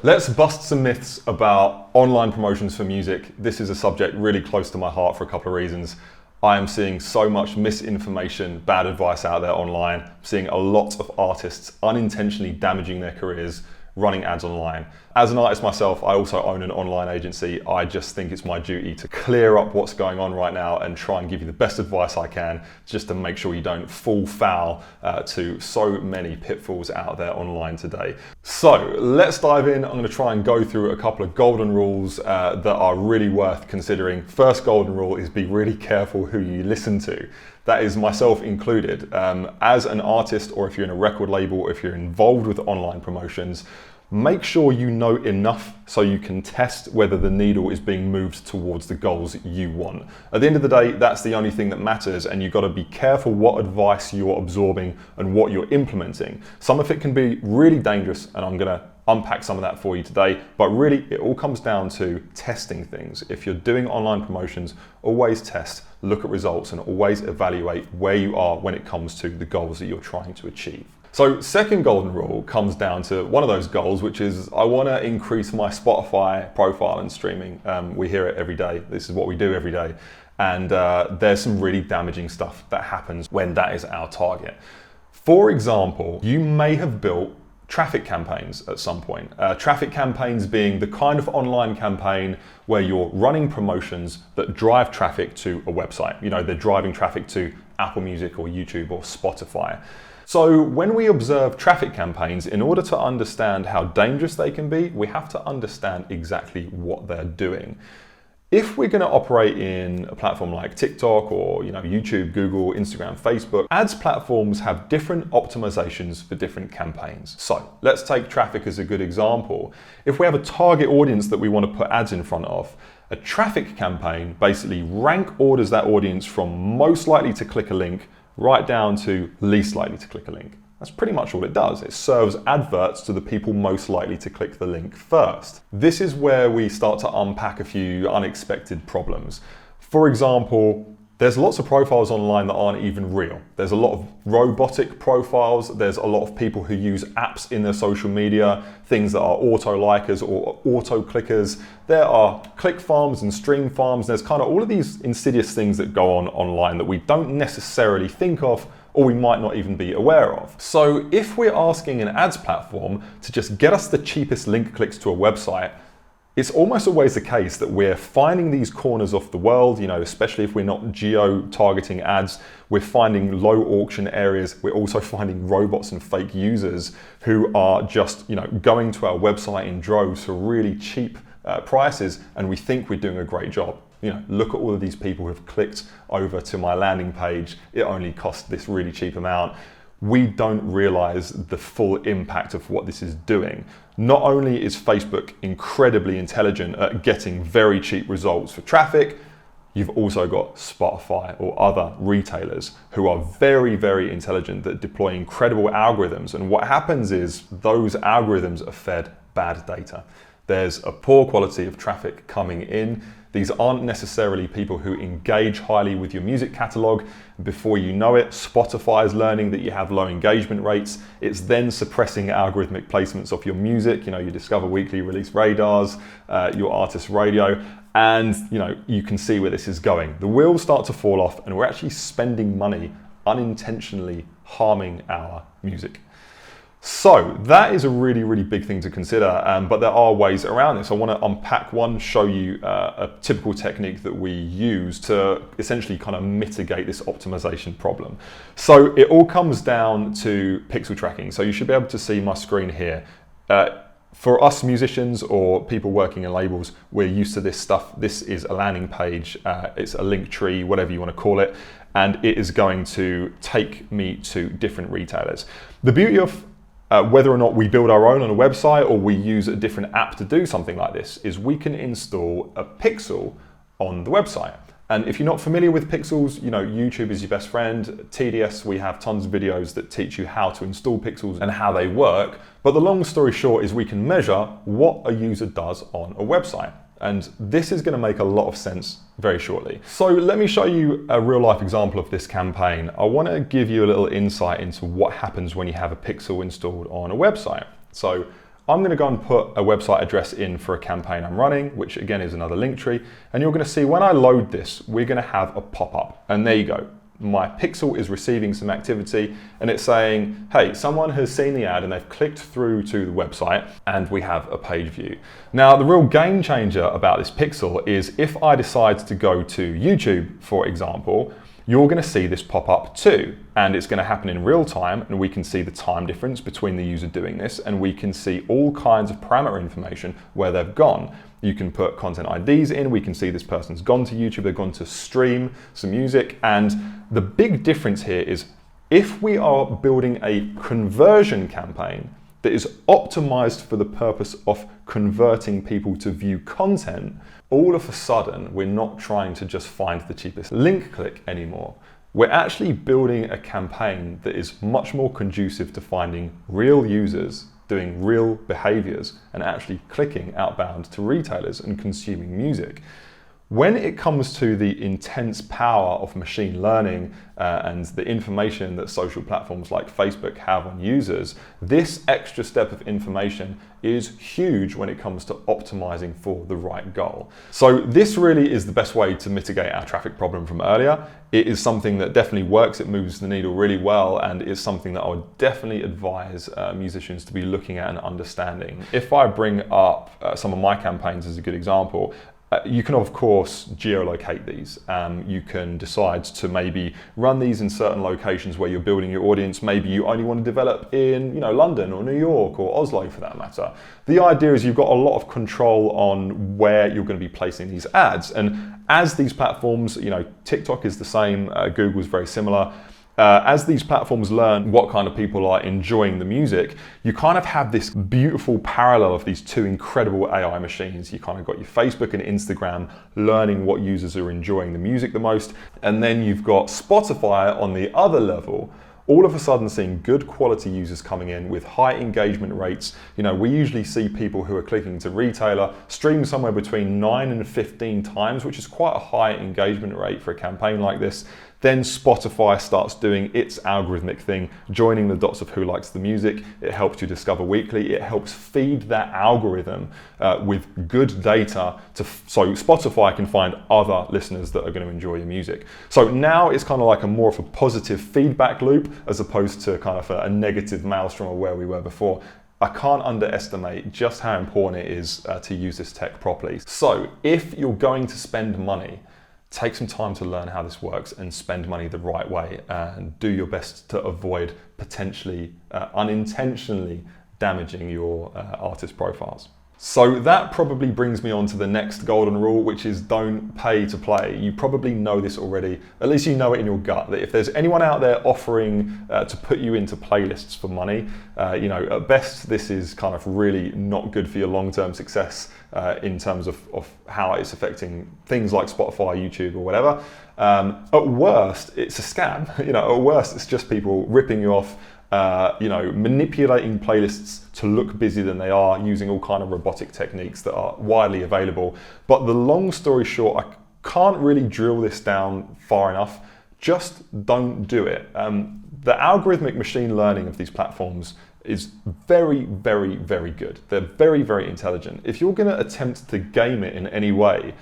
let's bust some myths about online promotions for music. This is a subject really close to my heart for a couple of reasons. I am seeing so much misinformation, bad advice out there online. I'm seeing a lot of artists unintentionally damaging their careers running ads online. As an artist myself, I also own an online agency. I just think it's my duty to clear up what's going on right now and try and give you the best advice I can, just to make sure you don't fall foul to so many pitfalls out there online today. So let's dive in. I'm going to try and go through a couple of golden rules that are really worth considering. First golden rule is be really careful who you listen to. That is myself included. As an artist, or if you're in a record label, or if you're involved with online promotions, make sure you know enough so you can test whether the needle is being moved towards the goals you want. At the end of the day, that's the only thing that matters, and you've got to be careful what advice you're absorbing and what you're implementing. Some of it can be really dangerous, and I'm going to unpack some of that for you today, but really it all comes down to testing things. If you're doing online promotions, always test, look at results, and always evaluate where you are when it comes to the goals that you're trying to achieve. So second golden rule comes down to one of those goals, which is I want to increase my Spotify profile and streaming. We hear it every day. This is what we do every day. And there's some really damaging stuff that happens when that is our target. For example, you may have built traffic campaigns at some point. Traffic campaigns being the kind of online campaign where you're running promotions that drive traffic to a website. You know, they're driving traffic to Apple Music or YouTube or Spotify. So when we observe traffic campaigns, in order to understand how dangerous they can be, we have to understand exactly what they're doing. If we're going to operate in a platform like TikTok or YouTube, Google, Instagram, Facebook, ads platforms have different optimizations for different campaigns. So let's take traffic as a good example. If we have a target audience that we want to put ads in front of, a traffic campaign basically rank orders that audience from most likely to click a link right down to least likely to click a link. That's pretty much all it does. It serves adverts to the people most likely to click the link first. This is where we start to unpack a few unexpected problems. For example, there's lots of profiles online that aren't even real. There's a lot of robotic profiles. There's a lot of people who use apps in their social media, things that are auto-likers or auto-clickers. There are click farms and stream farms. There's kind of all of these insidious things that go on online that we don't necessarily think of, or we might not even be aware of. So if we're asking an ads platform to just get us the cheapest link clicks to a website, it's almost always the case that we're finding these corners of the world, especially if we're not geo-targeting ads, we're finding low auction areas, we're also finding robots and fake users who are just, going to our website in droves for really cheap prices, and we think we're doing a great job. Look at all of these people who have clicked over to my landing page. It only cost this really cheap amount. We don't realize the full impact of what this is doing. Not only is Facebook incredibly intelligent at getting very cheap results for traffic, you've also got Spotify or other retailers who are very, very intelligent at deploying incredible algorithms. And what happens is those algorithms are fed bad data. There's a poor quality of traffic coming in. These aren't necessarily people who engage highly with your music catalog. Before you know it, Spotify is learning that you have low engagement rates. It's then suppressing algorithmic placements of your music, your Discover Weekly release radars, your artist radio, and you can see where this is going. The wheels start to fall off, and we're actually spending money unintentionally harming our music. So that is a really, really big thing to consider, but there are ways around this. I want to unpack one, show you a typical technique that we use to essentially kind of mitigate this optimization problem. So it all comes down to pixel tracking. So you should be able to see my screen here. For us musicians or people working in labels, we're used to this stuff. This is a landing page, it's a link tree, whatever you want to call it, and it is going to take me to different retailers. The beauty of whether or not we build our own on a website or we use a different app to do something like this is we can install a pixel on the website. And if you're not familiar with pixels, YouTube is your best friend. TDS, we have tons of videos that teach you how to install pixels and how they work. But the long story short is we can measure what a user does on a website. And this is going to make a lot of sense very shortly. So let me show you a real life example of this campaign. I want to give you a little insight into what happens when you have a pixel installed on a website. So I'm going to go and put a website address in for a campaign I'm running, which again is another link tree. And you're going to see when I load this, we're going to have a pop-up. And there you go. My pixel is receiving some activity and it's saying, hey, someone has seen the ad and they've clicked through to the website and we have a page view. Now, the real game changer about this pixel is if I decide to go to YouTube, for example, you're going to see this pop up too, and it's going to happen in real time, and we can see the time difference between the user doing this, and we can see all kinds of parameter information where they've gone. You can put content IDs in, we can see this person's gone to YouTube, they've gone to stream some music, and the big difference here is if we are building a conversion campaign that is optimized for the purpose of converting people to view content, all of a sudden we're not trying to just find the cheapest link click anymore. We're actually building a campaign that is much more conducive to finding real users doing real behaviors and actually clicking outbound to retailers and consuming music. When it comes to the intense power of machine learning and the information that social platforms like Facebook have on users, this extra step of information is huge when it comes to optimizing for the right goal. So this really is the best way to mitigate our traffic problem from earlier. It is something that definitely works, it moves the needle really well, and is something that I would definitely advise musicians to be looking at and understanding. If I bring up some of my campaigns as a good example, you can of course geolocate these. You can decide to maybe run these in certain locations where you're building your audience. Maybe you only want to develop in London or New York or Oslo for that matter. The idea is you've got a lot of control on where you're going to be placing these ads. And as these platforms, TikTok is the same, Google's very similar. As these platforms learn what kind of people are enjoying the music, you kind of have this beautiful parallel of these two incredible AI machines. You kind of got your Facebook and Instagram learning what users are enjoying the music the most. And then you've got Spotify on the other level, all of a sudden seeing good quality users coming in with high engagement rates. We usually see people who are clicking to retailer stream somewhere between 9 and 15 times, which is quite a high engagement rate for a campaign like this. Then Spotify starts doing its algorithmic thing, joining the dots of who likes the music. It helps you discover weekly. It helps feed that algorithm with good data so Spotify can find other listeners that are going to enjoy your music. So now it's kind of like more of a positive feedback loop as opposed to kind of a negative maelstrom of where we were before. I can't underestimate just how important it is to use this tech properly. So if you're going to spend money, take some time to learn how this works and spend money the right way and do your best to avoid potentially unintentionally damaging your artist profiles. So that probably brings me on to the next golden rule, which is don't pay to play. You probably know this already, at least you know it in your gut, that if there's anyone out there offering to put you into playlists for money, at best this is kind of really not good for your long-term success in terms of how it's affecting things like Spotify, YouTube or whatever. At worst, it's a scam. At worst, it's just people ripping you off, manipulating playlists to look busier than they are, using all kind of robotic techniques that are widely available. But the long story short, I can't really drill this down far enough. Just don't do it. The algorithmic machine learning of these platforms is very, very, very good. They're very, very intelligent. If you're going to attempt to game it in any way,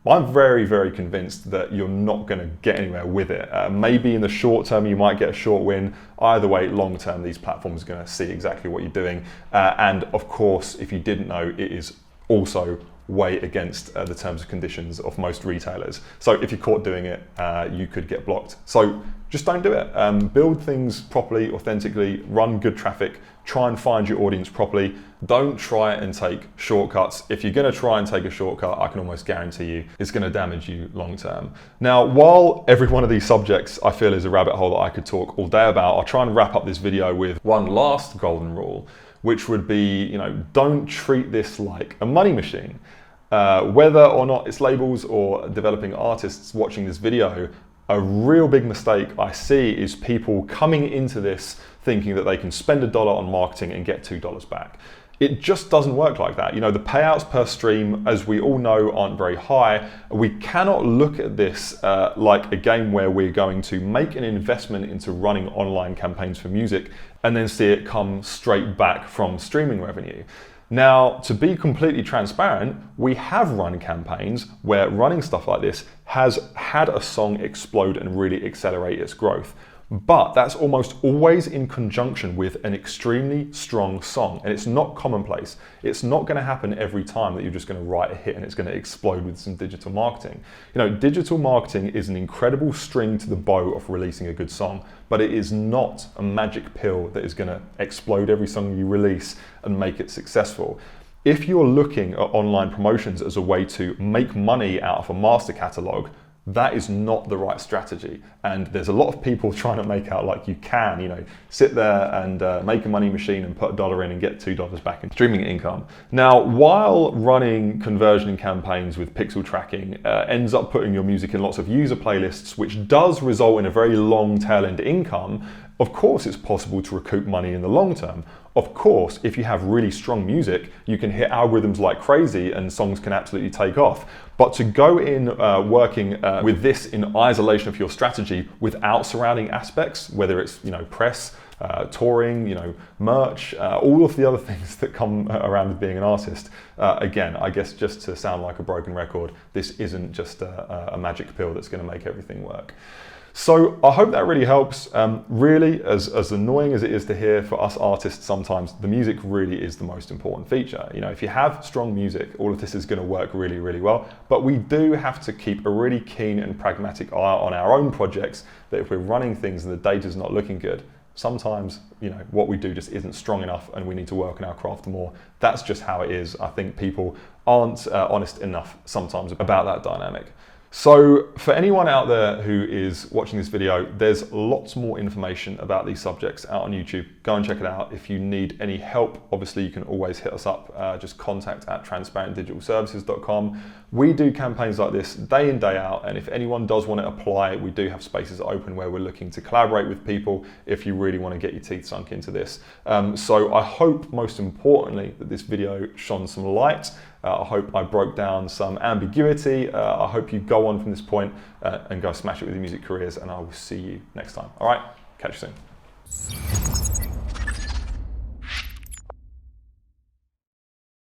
I'm very, very convinced that you're not going to get anywhere with it. Maybe in the short term, you might get a short win. Either way, long term, these platforms are going to see exactly what you're doing. And of course, if you didn't know, it is also way against the terms and conditions of most retailers. So if you're caught doing it, you could get blocked. So just don't do it. Build things properly, authentically, run good traffic, try and find your audience properly. Don't try and take shortcuts. If you're going to try and take a shortcut, I can almost guarantee you it's going to damage you long term. Now, while every one of these subjects I feel is a rabbit hole that I could talk all day about, I'll try and wrap up this video with one last golden rule, which would be, don't treat this like a money machine. Whether or not it's labels or developing artists watching this video, a real big mistake I see is people coming into this thinking that they can spend $1 on marketing and get $2 back. It just doesn't work like that. You know, the payouts per stream, as we all know, aren't very high. We cannot look at this like a game where we're going to make an investment into running online campaigns for music and then see it come straight back from streaming revenue. Now, to be completely transparent, we have run campaigns where running stuff like this has had a song explode and really accelerate its growth. But that's almost always in conjunction with an extremely strong song, and it's not commonplace. It's not going to happen every time that you're just going to write a hit and it's going to explode with some digital marketing. You know, digital marketing is an incredible string to the bow of releasing a good song, but it is not a magic pill that is going to explode every song you release and make it successful. If you're looking at online promotions as a way to make money out of a master catalog, that is not the right strategy. And there's a lot of people trying to make out like you can, you know, sit there and make a money machine and put $1 in and get $2 back in streaming income. Now, while running conversion campaigns with pixel tracking ends up putting your music in lots of user playlists, which does result in a very long tail end income, of course it's possible to recoup money in the long term. Of course, if you have really strong music, you can hit algorithms like crazy and songs can absolutely take off. But to go in working with this in isolation of your strategy without surrounding aspects, whether it's, you know, press, touring, you know, merch, all of the other things that come around with being an artist. Again, I guess just to sound like a broken record, this isn't just a magic pill that's going to make everything work. So I hope that really helps. Really, as annoying as it is to hear for us artists sometimes, the music really is the most important feature. You know, if you have strong music, all of this is going to work really, really well. But we do have to keep a really keen and pragmatic eye on our own projects, that if we're running things and the data's not looking good, sometimes, you know, what we do just isn't strong enough and we need to work on our craft more. That's just how it is. I think people aren't honest enough sometimes about that dynamic. So for anyone out there who is watching this video, there's lots more information about these subjects out on YouTube. Go and check it out. If you need any help, obviously you can always hit us up. Just contact@transparentdigitalservices.com. We do campaigns like this day in, day out. And if anyone does want to apply, we do have spaces open where we're looking to collaborate with people if you really want to get your teeth sunk into this. So I hope, most importantly, that this video shone some light. I hope I broke down some ambiguity. I hope you go on from this point and go smash it with your music careers, and I will see you next time. All right, catch you soon.